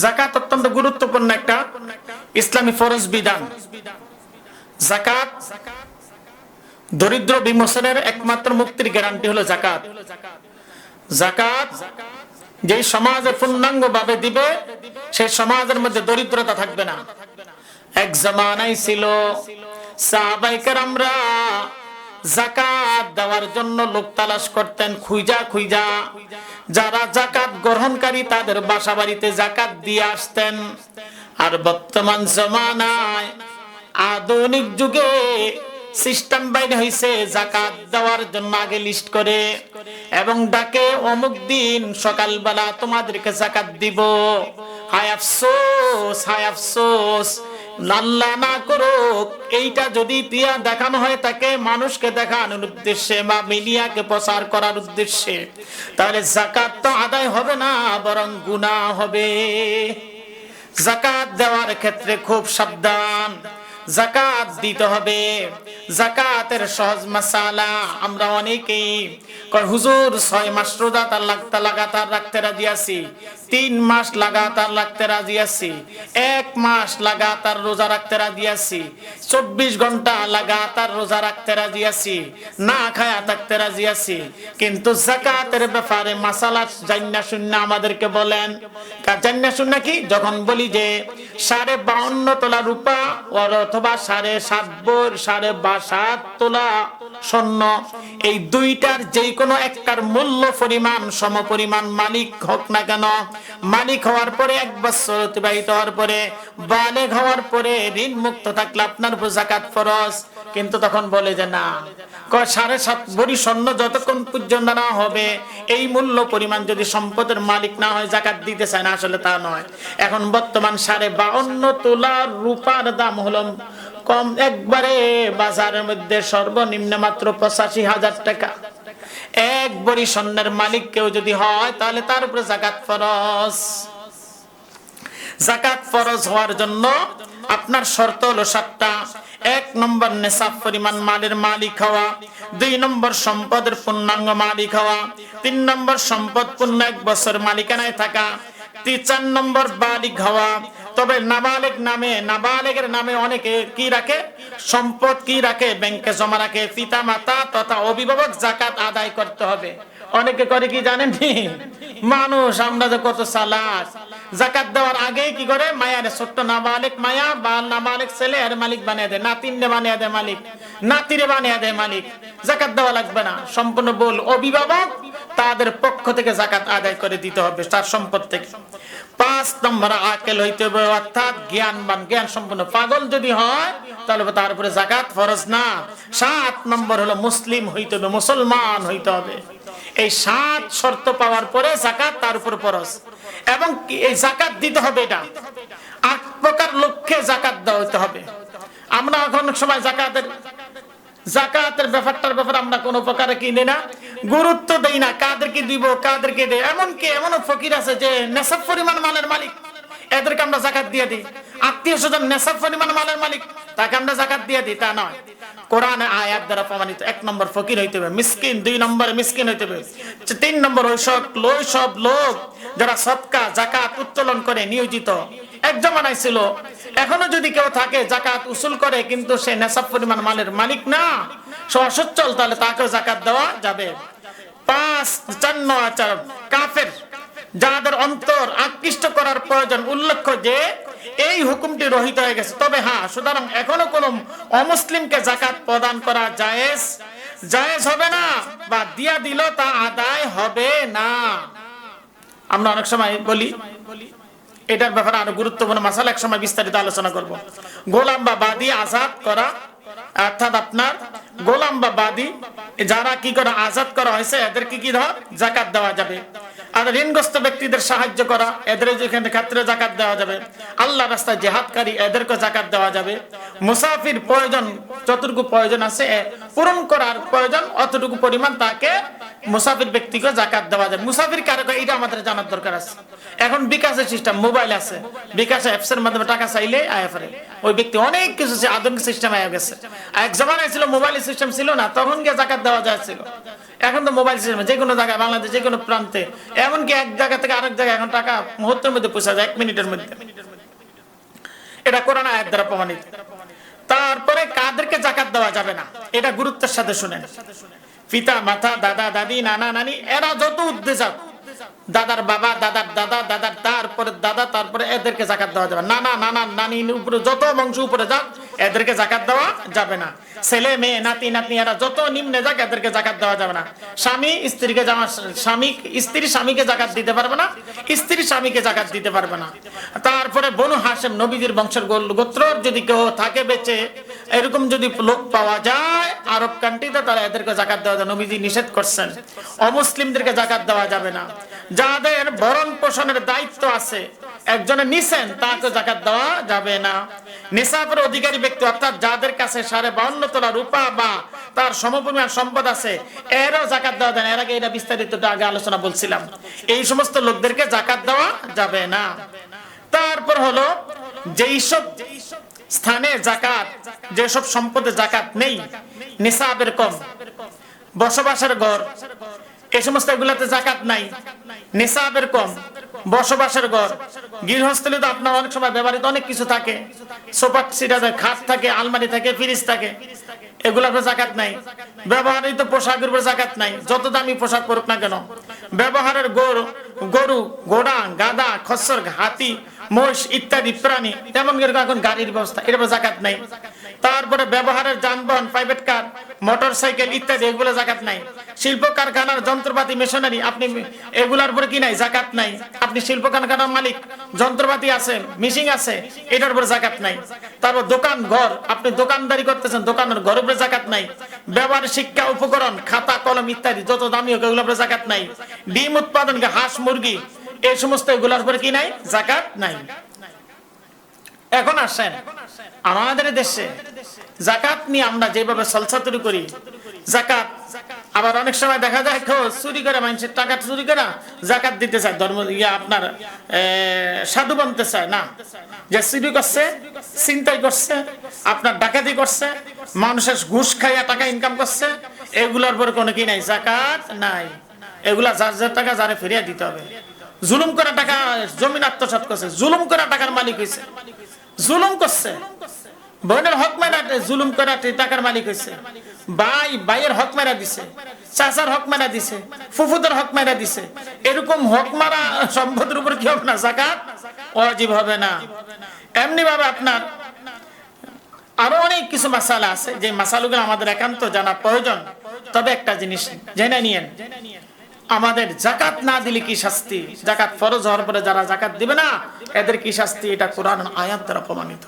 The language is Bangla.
যাকাত অত্যন্ত গুরুত্বপূর্ণ একটা ইসলামী ফরজ বিধান। যাকাত দরিদ্র বিমোচনের একমাত্র মুক্তির গ্যারান্টি হলো যাকাত। যাকাত যে সমাজে পূর্ণাঙ্গ ভাবে দিবে সেই সমাজের মধ্যে দরিদ্রতা থাকবে না। এক জামানায় ছিল সাহাবায়ে কেরামরা যাকাত দেওয়ার জন্য লোক তালাশ করতেন, খুঁজা খুঁজা যারা যাকাত গ্রহণকারী তাদের বাসা বাড়িতে যাকাত দিয়ে আসতেন। আর বর্তমান জামানায় আধুনিক যুগে সিস্টেম বাইরে হইছে যাকাত দেওয়ার জন্য আগে লিস্ট করে এবং ডাকে অমুক দিন সকালবেলা তোমাদেরকে যাকাত দিব। হায় আফসোস, হায় আফসোস, আল্লাহ না করুক এইটা যদি দিয়া দেখানো হয় তাকে মানুষকে দেখানোর উদ্দেশ্যে বা মিডিয়াকে প্রচার করার উদ্দেশ্যে, তাহলে যাকাত তো আদায় হবে না, বরং গুনাহ হবে। যাকাত দেওয়ার ক্ষেত্রে খুব সাবধান, যাকাত দিতে হবে। যাকাতের সহজ মাসালা আমরা অনেকেই কয় হুজুর 6 মাস রোজা লাগাতার রাখতে রাজি আছি, 3 মাস লাগাতার রাখতে রাজি আছি, 1 মাস লাগাতার রোজা রাখতে রাজি আছি, 24 ঘন্টা লাগাতার রোজা রাখতে রাজি আছি, না খায়া থাকতে রাজি আছি, কিন্তু যাকাতের ব্যাপারে মাসালা জান্না শুননা আমাদেরকে বলেন। জান্না শুননা কি? যখন বলি যে 52.5 তোলা রূপা অথবা 7.5 তোলা স্বর্ণ, এই দুইটার যে কোনো একটার মূল্য পরিমাণ সমপরিমাণ মালিক হোক না কেন, মালিক হওয়ার পরে 1 বছর অতিবাহিত হওয়ার পরে বালেগ হওয়ার পরে ঋণ মুক্ত থাকলে আপনার উপর যাকাত ফরজ। কিন্তু তখন বলে যে না, 7.5 ভরি স্বর্ণ যতক্ষণ পর্যন্ত না হবে এই মূল্য পরিমাণ যদি সম্পদের মালিক না হয় যাকাত দিতে চায় না। আসলে তা নয়। এখন বর্তমান 52.5 তোলা রূপার দাম হলো কম একবারে বাজারের মধ্যে সর্বনিম্ন মাত্র 85,000 টাকা। 1 ভরি স্বর্ণের মালিক কেউ যদি হয় তাহলে তার উপরে যাকাত ফরজ। যাকাত ফরজ হওয়ার জন্য আপনার শর্ত হলো 7টা। 1 নম্বর নিসাব পরিমাণ মালের মালিক হওয়া, 2 নম্বর সম্পদের পূর্ণাঙ্গ মালিক হওয়া, 3 নম্বর সম্পদ পূর্ণ 1 বছর মালিকানায় থাকা, 4 নম্বর বালিগ হওয়া। তবে নাবালেগের নামে অনেকে কি রাখে? সম্পদ কি রাখে? ব্যাংকে জমা রাখে। পিতা মাতা তথা অভিভাবক যাকাত আদায় করতে হবে। অনেকে করে কি জানেন? মানুষ আমরা যে কত চালাক, যাকাত দেওয়ার আগেই কি করে মায়ারে ছোট্ট নাবালেগ মায়া বা নাবালেগ ছেলে এর মালিক বানিয়ে দেয়, নাতিনে বানিয়ে দেয় মালিক, নাতিরে বানিয়ে দেয় মালিক। যাকাত দেওয়া লাগবে না, সম্পূর্ণ ভুল। অভিভাবক তাদের পক্ষ থেকে যাকাত আদায় করে দিতে হবে তার সম্পদ থেকে। 5 নম্বর আকেল হইতে হবে, অর্থাৎ জ্ঞানবান, জ্ঞান সম্পন্ন। পাগল যদি হয় তাহলে তার উপরে যাকাত ফরজ না। 7 নম্বর হলো মুসলিম হইতে হবে, মুসলমান হইতে হবে। এই 7 শর্ত পাওয়ার পরে যাকাত তার উপর ফরজ। এবং এই যাকাত দিতে হবে, এটা 8 প্রকার লক্ষ্যে যাকাত দেওয়া হইতে হবে। আমরা এখন সময় যাকাতের ব্যাপারে আমরা কোনো প্রকারে কি দেই না, গুরুত্ব দেই না। কাদেরকে দিব, কাদেরকে দেই। এমনও ফকির আছে যে নেশাব পরিমাণ মালের মালিক, এদেরকে আমরা যাকাত দিয়ে দিই। আত্মীয় স্বজন নেশাব পরিমাণ মালের মালিক, তাকে আমরা যাকাত দিয়ে দিই, তা নয়। কোরআনে আয়াত দ্বারা প্রমাণিত 1 নম্বর ফকির হইতে হবে, মিসকিন 2 নম্বরে মিসকিন হইতে হবে, 3 নম্বর ওই সব লোক যারা সদকা যাকাত উত্তোলন করে নিয়োজিত। এক জমানায় ছিল, এখনো যদি কেউ থাকে যাকাত উসুল করে কিন্তু সে নেশাব পরিমাণ মালের মালিক না, সে অসচ্ছল, তাহলে তাকেও যাকাত দেওয়া যাবে। 5 কাফের যাদের অন্তর আকৃষ্ট করার প্রয়োজন, উল্লেখ্য যে এই হুকুমটি রহিত হয়ে গেছে। তবে হ্যাঁ, সুতরাং এখনো কোন অমুসলিমকে যাকাত প্রদান করা জায়েজ হবে না, বা দিয়া দিল তা আদায় হবে না। আমরা অনেক সময় বলি, এটার ব্যাপারে আরো গুরুত্বপূর্ণ মাসালা এক সময় বিস্তারিত আলোচনা করব। গোলাম বা বাদী আজাদ করা, অর্থাৎ আপনার গোলাম বা বাদী যারা কি করে আজাদ করা হয়েছে এদেরকে কি যাকাত দেওয়া যাবে। আর ঋণগ্রস্ত ব্যক্তিদের সাহায্য করা, এদের যেখানে ক্ষেত্রে যাকাত দেওয়া যাবে। আল্লাহ রাস্তায় জিহাদকারী, এদেরকে যাকাত দেওয়া যাবে। মুসাফির প্রয়োজন, যতটুকু প্রয়োজন আছে পূরণ করার প্রয়োজন অতটুকু পরিমাণ তাকে মুসাফির ব্যক্তিকে যাকাত দেওয়া যাবে। মুসাফির কারে কয় এটা আমাদের জানার দরকার আছে। এখন বিকাশের সিস্টেম, মোবাইল আছে, বিকাশ অ্যাপস এর মাধ্যমে টাকা চাইলে আয়া পড়ে ওই ব্যক্তি। অনেক কিছু আধুনিক সিস্টেম আয়া গেছে। এক জামানায় ছিল মোবাইল সিস্টেম ছিল না, তখন গিয়ে যাকাত দেওয়া যাচ্ছিল। এখন তো মোবাইল সিস্টেম, যে কোনো জায়গায় বাংলাদেশ যে কোনো প্রান্তে, এমনকি এক জায়গা থেকে আরেক জায়গায় এখন টাকা মুহূর্তের মধ্যে পৌঁছা যায়, 1 মিনিটের মধ্যে। এটা কোরআন আয়াত দ্বারা প্রমাণিত। তারপরে কাদেরকে জাকাত দেওয়া যাবে না, এটা গুরুত্বের সাথে শুনেন। পিতা মাতা, দাদা দাদি, নানা নানি, এরা যত উদ্দেশ্যক, দাদার বাবা, দাদার দাদা, দাদার তারপরে দাদা, তারপরে এদেরকে জাকাত দেওয়া যাবে না। নানা নানা নানির উপরে যত বংশ উপরে যাক এদেরকে জাকাত দেওয়া যাবে না। ছেলে মেয়ে নাতি নাতনি এরা যত নিম্নে যাক এদেরকে জাকাত দেওয়া যাবে না। স্বামী স্ত্রীকে স্ত্রী স্বামীকে জাকাত দিতে পারবে না, স্ত্রী স্বামীকে জাকাত দিতে পারবে না। তারপরে বনু হাশেম নবীজির বংশের গোত্র যদি কেউ থাকে বেঁচে, এরকম যদি লোক পাওয়া যায় আরব কান্ট্রিতে, তারা এদেরকে জাকাত দেওয়া যায়, নবীজি নিষেধ করছেন। অমুসলিমদেরকে জাকাত দেওয়া যাবে না। যাদের ভরণ পোষণের দায়িত্ব আছে, একজনে নিছেন, তাকে জাকাত দেওয়া যাবে না। নিসাবের অধিকারী ব্যক্তি অর্থাৎ যাদের কাছে 52.5 তোলা রূপা বা তার সমপরিমাণ সম্পদ আছে, এরও জাকাত দেওয়া যায় না। এর আগে এটা বিস্তারিত আগে আলোচনা বলছিলাম। এই সমস্ত লোকদেরকে জাকাত দেওয়া যাবে না। তারপর হলো যেই সব স্থানে জাকাত, যেসব সম্পদে জাকাত নেই, নিসাবের কম, বসবাসের ঘর, এই সমস্ত এগুলাতে জাকাত নাই, নিসাবের কম, বসবাসের ঘর, গৃহস্থলী তো আপনার অনেক সময় ব্যবহৃত অনেক কিছু থাকে, সোফা সিট আছে, খাট থাকে, আলমারি থাকে, ফ্রিজ থাকে, এগুলোর উপর জাকাত নাই। ব্যবহৃত পোশাকের উপর জাকাত নাই, যত দামি পোশাক পরুক না কেন। ব্যবহারের গরু, ঘোড়া, গাধা, খচ্চর, হাতি, মহিষ ইত্যাদি প্রাণী, তেমন এখন গাড়ির ব্যবস্থা, এর উপর জাকাত নাই। তারপরে ব্যবহারের যানবাহন, প্রাইভেট কার, মোটর সাইকেল ইত্যাদি, এগুলো জাকাত নাই। শিল্প কারখানার যন্ত্রপাতি, মেশিনারি, আপনি এগুলার উপরে কি নাই? জাকাত নাই। আপনি শিল্প কারখানার মালিক, যন্ত্রপাতি আছে, মেশিন আছে, এটার উপরে জাকাত নাই। তারপর দোকান ঘর, আপনি দোকানদারি করতেছেন, দোকানের ঘরের উপরে জাকাত নাই। ব্যবহার শিক্ষা উপকরণ, খাতা কলম ইত্যাদি যত দামি হোক এগুলোর উপরে জাকাত নাই। ডিম উৎপাদন, হাঁস মুরগি, এই সমস্ত এগুলোর উপরে কি নাই? জাকাত নাই। এখন আসেন আমাদের দেশে জাকাত নিয়ে আমরা যেভাবে সলসাতুরি করি, জাকাত আবার অনেক সময় দেখা যায় কেউ চুরি করে, মানুষের টাকা চুরি করে জাকাত দিতে চায়, ধর্ম আপনার সাধু বানতে চায় না, যে চুরি করছে, ছিনতাই করছে, আপনার ডাকাতি করছে, মানুষের ঘুষ খাইয়া টাকা ইনকাম করছে, এগুলোর উপর কোনো কি নাই? জাকাত নাই। এগুলা যার যার টাকা যারে ফিরিয়ে দিতে হবে। জুলুম করা টাকা, জমিন আত্মসাৎ করছে, জুলুম করা টাকার মালিক হয়েছে, জুলুম করছে, বোনের হক মেরা জুলুম করা টাকার মালিক হয়েছে, ভাইয়ের হক মেরা দিছে, চাচার হক মেরা দিছে, ফুফুদের হক মেরা দিছে, এরকম হক মারা সম্পদের উপর কি হবে না? জাকাত ওয়াজিব হবে না। এমনি ভাবে আপনার আরো অনেক কিছু মাসালা আছে, যে মাসালাগুলো আমাদের একান্ত জানা প্রয়োজন। তবে একটা জিনিস জেনে নিয়েন, আমাদের জাকাত না দিলে কি শাস্তি, জাকাত ফরজ হওয়ার পরে যারা জাকাত দিবে না এদের কি শাস্তি, এটা কোরআন আয়াত দ্বারা প্রমাণিত।